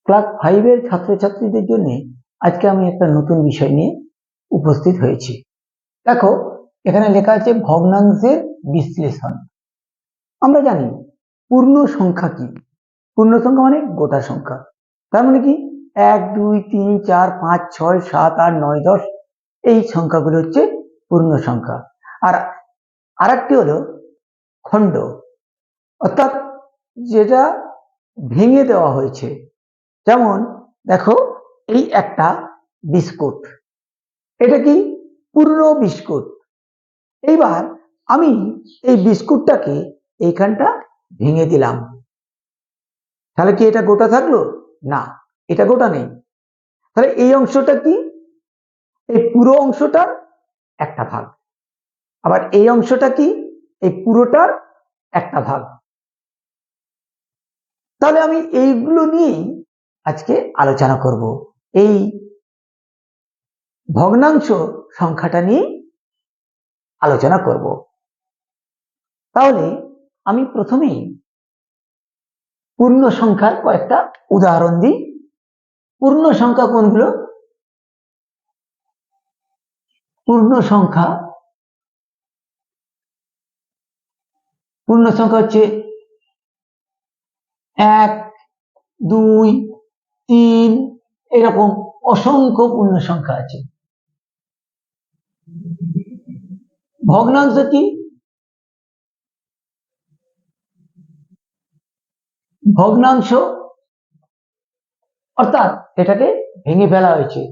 Class 5-এর ছাত্রছাত্রীদের জন্য আজকে আমি একটা নতুন বিষয় নিয়ে উপস্থিত হয়েছি। দেখো, এখানে লেখা আছে ভগ্নাংশের বিশ্লেষণ। আমরা জানি পূর্ণ সংখ্যা কি? পূর্ণ সংখ্যা মানে গোটা সংখ্যা। তার মানে কি 1 2 3 4 5 6 7 8 9 10 এই সংখ্যাগুলো হচ্ছে পূর্ণ সংখ্যা। আর আরেকটি হলো খণ্ড, অর্থাৎ যেটা ভেঙে দেওয়া হয়েছে। যেমন দেখো, এই একটা বিস্কুট, এটা কি পূর্ণ বিস্কুট। এইবার আমি এই বিস্কুটটাকে এইখানটা ভেঙে দিলাম, তাহলে কি এটা গোটা থাকলো? না, এটা গোটা নেই। তাহলে এই অংশটা কি? এই পুরো অংশটার একটা ভাগ। আবার এই অংশটা কি? এই পুরোটার একটা ভাগ। তাহলে আমি এইগুলো নিয়েই আজকে আলোচনা করব। এই ভগ্নাংশ সংখ্যাটা নিয়ে আলোচনা করব। তাহলে আমি প্রথমেই পূর্ণ সংখ্যার কয়েকটা উদাহরণ দিই। পূর্ণ সংখ্যা কোনগুলো? পূর্ণ সংখ্যা হচ্ছে 1 2 3, এরকম অসংখ্য পূর্ণ সংখ্যা আছে। ভগ্নাংশ কি? ভগ্নাংশ অর্থাৎ এটাকে ভেঙে ফেলা হয়েছে।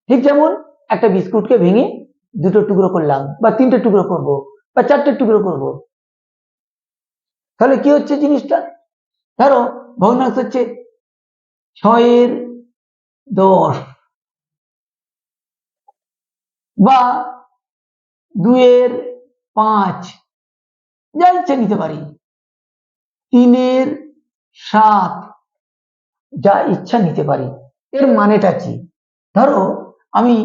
ঠিক যেমন একটা বিস্কুটকে ভেঙে দুটো টুকরো করলাম, বা তিনটে টুকরো করব, বা চারটে টুকরো করব, তাহলে কি হচ্ছে জিনিসটা? ধরো ভগ্নাংশ হচ্ছে 6/10, বা 2/5, যা ইচ্ছা নিতে পারি। 3/7, যা ইচ্ছা নিতে পারি। এর মানেটা কি? ধরো আমি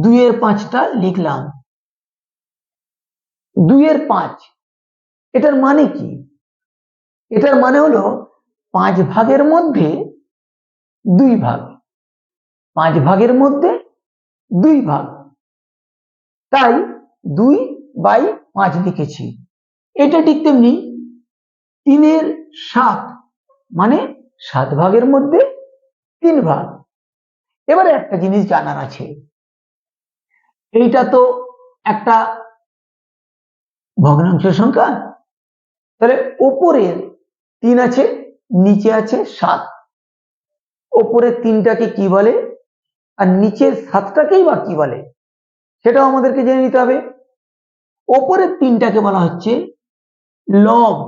2/5টা লিখলাম। 2/5 এটার মানে কি? এটার মানে হলো 5 ভাগের মধ্যে 2 ভাগ। 5 ভাগের মধ্যে 2 ভাগ, তাই 2/5 লিখেছি। এটা ঠিক তেমনি 3/7 মানে 7 ভাগের মধ্যে 3 ভাগ। এবারে একটা জিনিস জানার আছে, এইটা তো একটা ভগ্নাংশ সংখ্যা, তাহলে উপরের 3 আছে, নিচে আছে 7। উপরের 3টাকে কি বলে আর নিচের 7টাকেই বা কি বলে, সেটাও আমাদেরকে জেনে নিতে হবে। উপরের 3টাকে বলা হচ্ছে লব,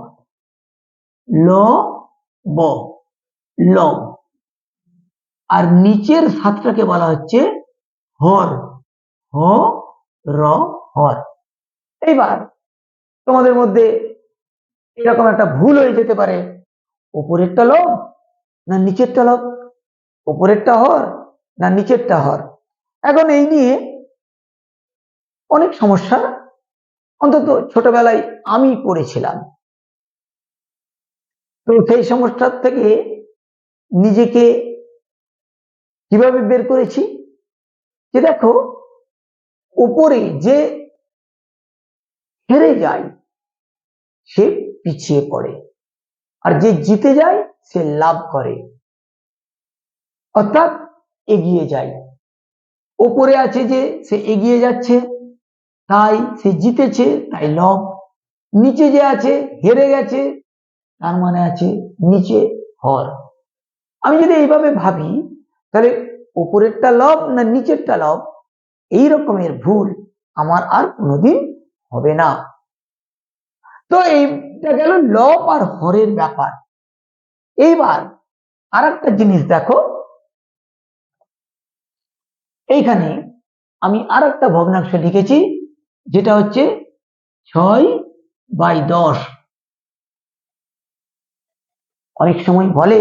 লব। আর নিচের 7টাকে বলা হচ্ছে হর, হর। এইবার তোমাদের মধ্যে এরকম একটা ভুল হয়ে যেতে পারে, উপরেরটা লব না নিচেরটা লব, উপরেরটা হর না নিচেরটা হর। এখন এই নিয়ে অনেক সমস্যা, অন্তত ছোটবেলায় আমি পড়েছিলাম। তো সেই সমস্যার থেকে নিজেকে কিভাবে বের করেছি, যে দেখো, উপরে যে হেরে যায় সে পিছিয়ে পড়ে, আর যে জিতে যায় সে লাভ করে, অর্থাৎ এগিয়ে যায়। উপরে আছে যে সে এগিয়ে যাচ্ছে, তাই সে জিতেছে, তাই লাভ। নিচে যে আছে হেরে গেছে, তার মানে আছে নিচে হর। আমি যদি এইভাবে ভাবি, তাহলে উপরেরটা লাভ না নিচেরটা লাভ, এই রকমের ভুল আমার আর কোনোদিন হবে না। তো এইটা গেল লব আর হরের ব্যাপার। এইবার আর একটা জিনিস দেখো, এইখানে আমি আর একটা ভগ্নাংশ লিখেছি, যেটা হচ্ছে 6/10। অনেক সময় বলে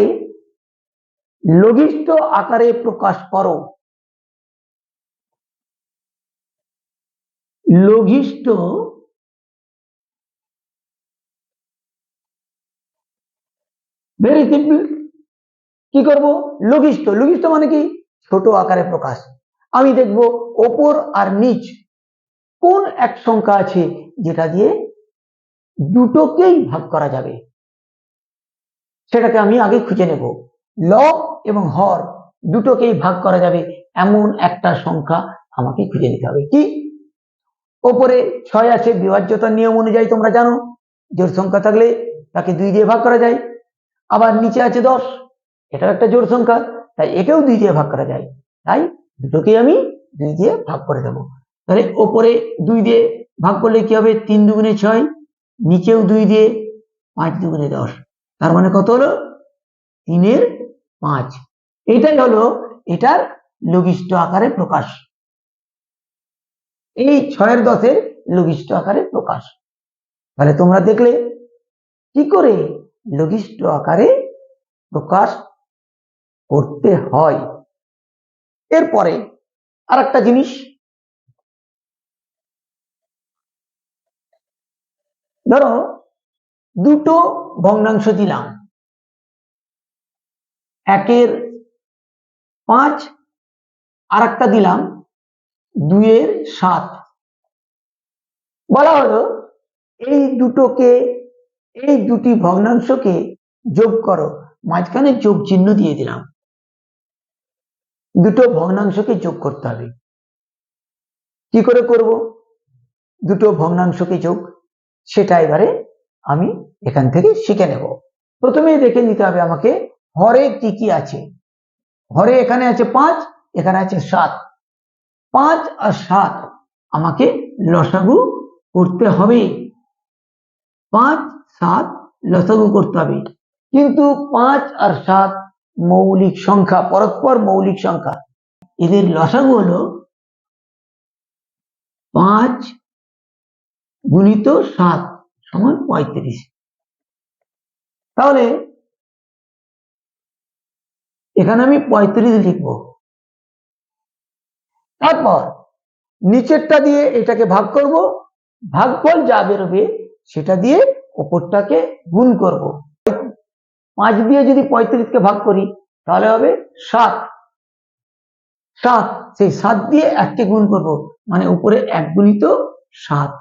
লঘিষ্ঠ আকারে প্রকাশ করো। লঘিষ্ঠ ভেরি সিম্পল, কি করব? লঘিষ্ঠ। লঘিষ্ঠ মানে কি? ছোট আকারে প্রকাশ। আমি দেখব ওপর আর নিচ কোন এক সংখ্যা আছে যেটা দিয়ে দুটোকেই ভাগ করা যাবে, সেটাকে আমি আগে খুঁজে নেব। লব এবং হর দুটোকেই ভাগ করা যাবে এমন একটা সংখ্যা আমাকে খুঁজে নিতে হবে। কি? ওপরে 6 আছে, বিভাজ্যতার নিয়ম অনুযায়ী তোমরা জানো জোড় সংখ্যা থাকলে তাকে 2 দিয়ে ভাগ করা যায়। আবার নিচে আছে 10, এটাও একটা জোড় সংখ্যা, তাই একেও 2 দিয়ে ভাগ করা যায়। তাই দুটোকেই আমি 2 দিয়ে ভাগ করে দেবো। তাহলে ওপরে 2 দিয়ে ভাগ করলে কি হবে? 3 দুগুণে 6, নিচেও 2 দিয়ে 5 দুগুণে 10, তার মানে কত হলো? 3 এর 5। এটাই হলো এটার লঘিষ্ঠ আকারে প্রকাশ। এই 6 এর 10 এর লঘিষ্ঠ আকারে প্রকাশ। তাহলে তোমরা দেখলে কি করে লঘিষ্ঠ আকারে প্রকাশ করতে হয়। এরপরে আর একটা জিনিস, ধরো দুটো ভগ্নাংশ দিলাম, 1 এর 5 আর একটা দিলাম 2 এর 7। বলা হলো এই দুটি ভগ্নাংশকে যোগ করো, মাঝখানে যোগ চিহ্ন দিয়ে দিলাম। দুটো ভগ্নাংশকে যোগ করতে হবে। কি করে করব দুটো ভগ্নাংশকে যোগ, সেটা এবারে আমি এখান থেকে শিখে নেব। প্রথমেই দেখে নিতে হবে আমাকে হরে কি কি আছে। হরে এখানে আছে 5, এখানে আছে 7। 5 আর 7 আমাকে লসাগু করতে হবে। 5, 7 লসাগু করতে হবে। কিন্তু 5 আর 7 মৌলিক সংখ্যা, পরস্পর মৌলিক সংখ্যা। এদের লসাগু হলো 5 গুণিত 7 সমান 35। তাহলে এখানে আমি 35 লিখব। তারপর নিচেরটা দিয়ে এটাকে ভাগ করব, ভাগফল যা বেরোবে সেটা দিয়ে উপরটাকে গুণ করব। 5 দিয়ে যদি 35কে ভাগ করি তাহলে হবে 7। সেই 7 দিয়ে 1কে গুণ করব, মানে উপরে 1 গুণিত 7,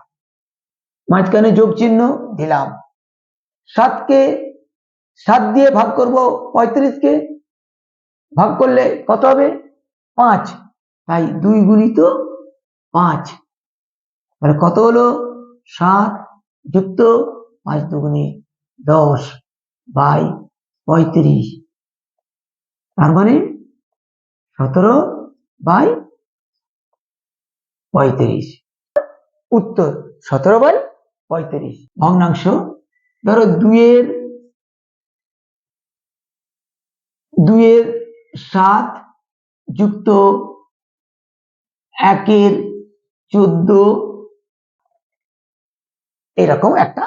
মাঝখানে যোগ চিহ্ন দিলাম। 7 দিয়ে ভাগ করব 35কে, ভাগ করলে কত হবে? 5, তাই 2 গুণিত 5, তাহলে কত হলো? 7 যুক্ত 5 দুগুণে 10 বাই 35, তার মানে 17 বাই 35। উত্তর 17 বাই 35। ভগ্নাংশ ধরো 2 এর 7 যুক্ত 1 এর 14, এরকম একটা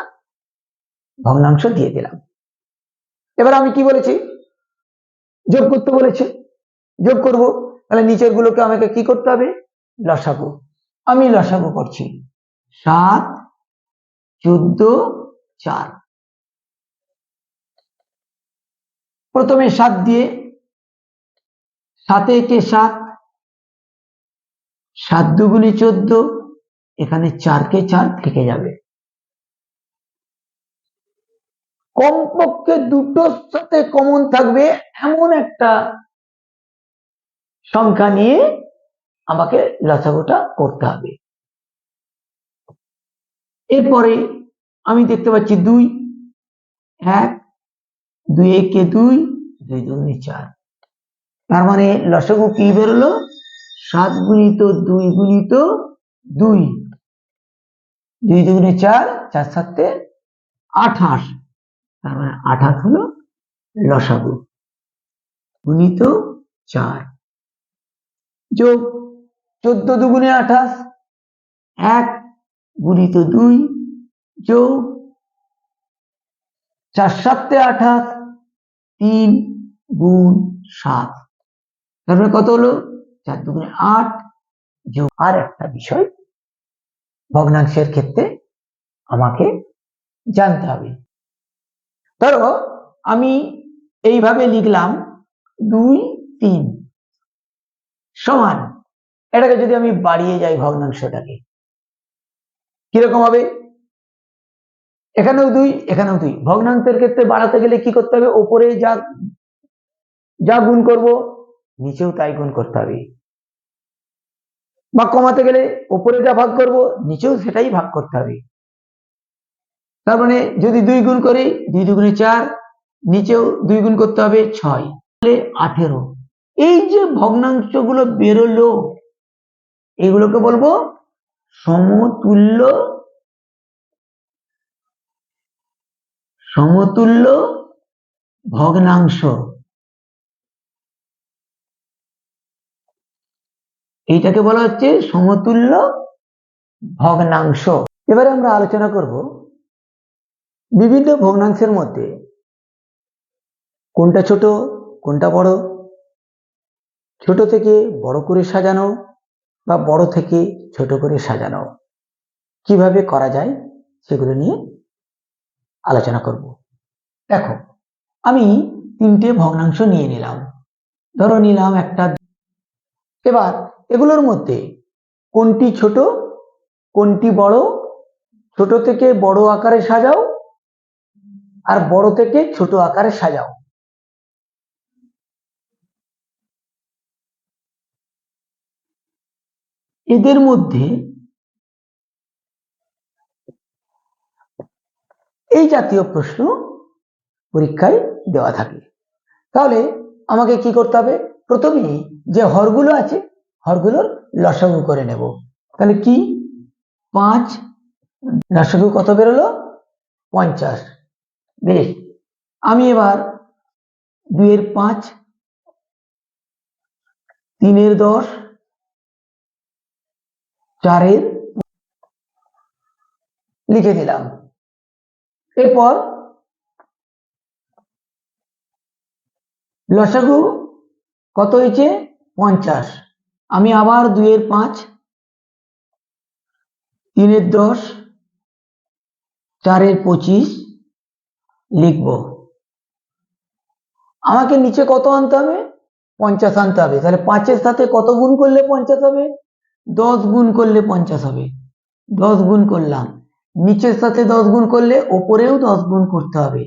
ভগ্নাংশ দিয়ে দিলাম। এবার আমি কি বলেছি? যোগ করতে বলেছি, যোগ করব। তাহলে নিচের গুলোকে আমাকে কি করতে হবে? লসাগু। আমি লসাগু করছি। 7, 14, 4। প্রথমে 7 দিয়ে, 7 একে 7, 7 দুগুণে 14, এখানে 4কে 4 থেকে যাবে। কমপক্ষে দুটোর সাথে কমন থাকবে এমন একটা সংখ্যা নিয়ে আমাকে লসাগুটা করতে হবে। এরপরে আমি দেখতে পাচ্ছি 2, 1, 2 একে 2, 2 দুগুণে 4, তার মানে লসাগু কি বেরোলো? 7 গুণিত 2 গুণিত 2, 2 দুগুণে 4, 4 7 28, তার মানে 28 হলো লসাগু গুণিত 4। যোগ 14 দুগুণে 28, 1 গুণিত 2 যোগ 4 7 28, 3 গুণ 7, তারপরে কত হলো? 4 দুগুণে 8 যোগ। আর একটা বিষয় ভগ্নাংশের ক্ষেত্রে আমাকে জানতে হবে। ধরো আমি এইভাবে লিখলাম 2 3 সমান, এটাকে যদি আমি বাড়িয়ে যাই ভগ্নাংশটাকে কিরকম হবে, এখানেও 2 এখানেও 2, ভগ্নাংশের ক্ষেত্রে বাড়াতে গেলে কি করতে হবে, উপরে যা যা গুণ করব নিচেও তাই গুণ করতে হবে, বা কমাতে গেলে উপরে যা ভাগ করব নিচেও সেটাই ভাগ করতে হবে। তার মানে যদি 2 গুণ করি 2 দুগুণে 4, নিচেও 2 গুণ করতে হবে 6, তাহলে 18। এই যে ভগ্নাংশগুলো বেরোলো এগুলোকে বলবো সমতুল্য সমতুল্য ভগ্নাংশ। এইটাকে বলা হচ্ছে সমতুল্য ভগ্নাংশ। এবারে আমরা আলোচনা করব বিভিন্ন ভগ্নাংশের মধ্যে কোনটা ছোট কোনটা বড়, ছোট থেকে বড় করে সাজানো বা বড় থেকে ছোট করে সাজানো কিভাবে করা যায় সেগুলো নিয়ে আলোচনা করব। দেখো, আমি 3টে ভগ্নাংশ নিয়ে নিলাম, ধরো নিলাম একটা। এবার এগুলোর মধ্যে কোনটি ছোট কোনটি বড়, ছোট থেকে বড় আকারে সাজাও আর বড় থেকে ছোট আকারে সাজাও। এদের মধ্যে এই জাতীয় প্রশ্ন পরীক্ষায় দেওয়া থাকে। তাহলে আমাকে কি করতে হবে, প্রথমেই যে হরগুলো আছে হরগুলোর লসাগু করে নেব। তাহলে কি 5 লসাগু কত বেরোলো 50। বেশ, আমি এবার 2 এর 5, 3 এর 10, 4 এর লিখে দিলাম। এরপর লসাগু কত হয়েছে 50, আমি আবার 2 এর 5, 3 এর 10, 4 এর 25 লিখব। আমাকে নিচে কত আনতে হবে 50 আনতে হবে। তাহলে 5 এর সাথে কত গুণ করলে 50 হবে, 10 গুণ করলে 50 হবে। 10 গুণ করলাম, নিচের সাথে 10 গুণ করলে ওপরেও 10 গুণ করতে হবে।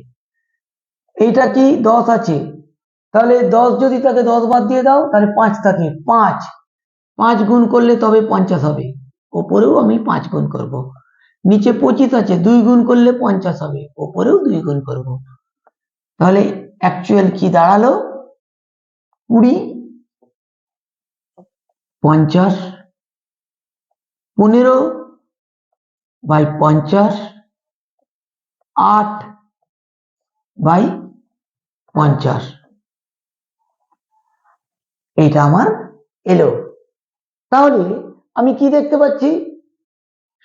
এইটা কি 10 আছে, তাহলে 10 যদি থাকে 10 বাদ দিয়ে দাও, তাহলে 5 থাকে, 5 গুণ করলে তবে 50 হবে, ওপরেও আমি 5 গুণ করব। নিচে 25 আছে, 2 গুণ করলে 50 হবে, ওপরেও 2 গুণ করব। তাহলে অ্যাকচুয়াল কি দাঁড়ালো 20, 50, 15/50, 8/50। এইটা আমার এলো। তাহলে আমি কি দেখতে পাচ্ছি,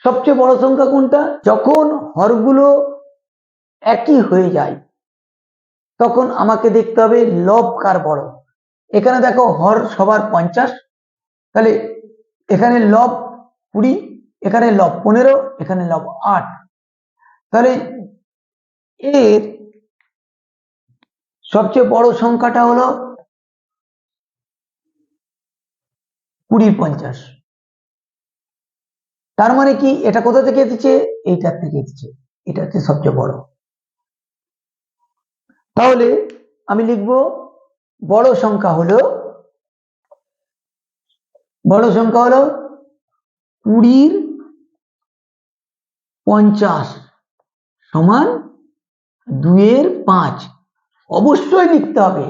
সবচেয়ে বড় সংখ্যা কোনটা, যখন হরগুলো একই হয়ে যায় তখন আমাকে দেখতে হবে লব কার বড়। এখানে দেখো হর সবার 50, তাহলে এখানে লব 20, এখানে লব 15, এখানে লব 8, তাহলে এর সবচেয়ে বড় সংখ্যাটা হলো 20/50। তার মানে কি এটা কোথা থেকে এসেছে, এইটার থেকে এসেছে, এটা হচ্ছে সবচেয়ে বড়। তাহলে আমি লিখব বড় সংখ্যা হলো 20/50 সমান 2 এর 5। অবশ্যই লিখতে হবে,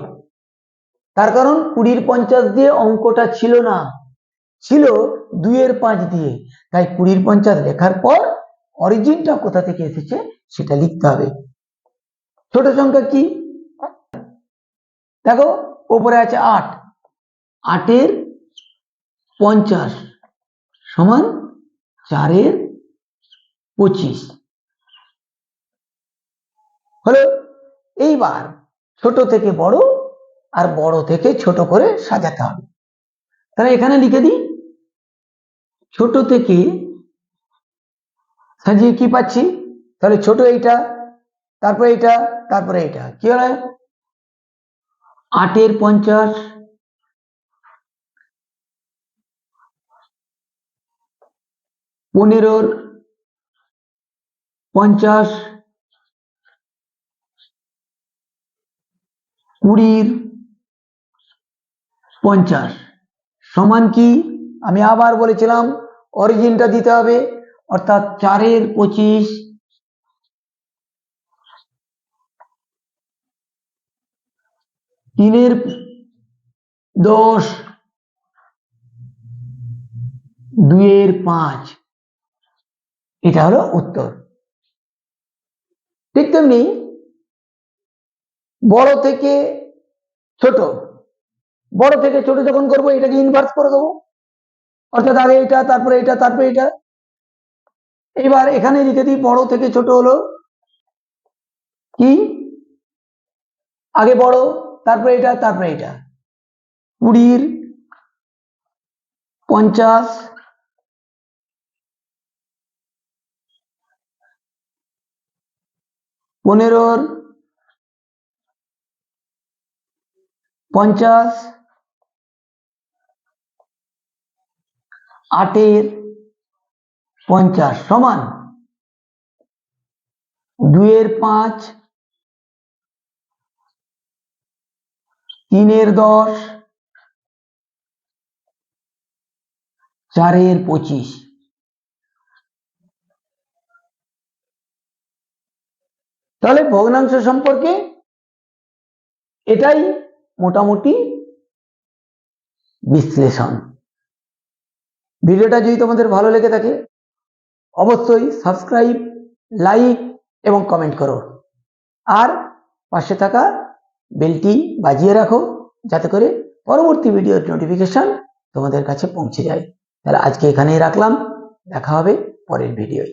তার কারণ 20/50 দিয়ে অঙ্কটা ছিল না, ছিল 2 এর 5 দিয়ে। তাই 20/50 লেখার পর অরিজিনটা কোথা থেকে এসেছে সেটা লিখতে হবে। ছোট সংখ্যা কি, দেখো উপরে আছে 8, 8 এর 50 সমান 4 এর 25 হলো। এইবার ছোট থেকে বড় আর বড় থেকে ছোট করে সাজাতে হবে। তাহলে এখানে লিখে দিই, ছোট থেকে সাজিয়ে কি পাচ্ছি, তাহলে ছোট এইটা, তারপরে এইটা, তারপরে এইটা, কি হলো 8 এর 50, 15 এর 50, 20 এর 50 সমান কি? আমি আবার বলেছিলাম অরিজিনটা দিতে হবে, অর্থাৎ 4 এর 25, 3 এর 10, 2 এর 5। এটা হলো উত্তর। ঠিক তেমনি বড় থেকে ছোট, বড় থেকে ছোট যখন করবো এটাকে ইনভার্স করে দেবো, অর্থাৎ আগে এটা, তারপরে এটা, তারপরে এটা। এবার এখানে লিখে দিই বড় থেকে ছোট হলো কি? আগে বড়, তারপরে এটা, তারপরে এটা। 20 এর 50, 15 এর 50, 8 এর 50 সমান 2 এর 5, 3 এর 10, 4 এর 25। তাহলে ভগ্নাংশ সম্পর্কে এটাই মোটামুটি বিশ্লেষণ। ভিডিওটা যদি তোমাদের ভালো লেগে থাকে অবশ্যই সাবস্ক্রাইব, লাইক এবং কমেন্ট করো, আর পাশে থাকা বেলটি বাজিয়ে রাখো যাতে করে পরবর্তী ভিডিওর নোটিফিকেশন তোমাদের কাছে পৌঁছে যায়। তাহলে আজকে এখানেই রাখলাম, দেখা হবে পরের ভিডিওয়।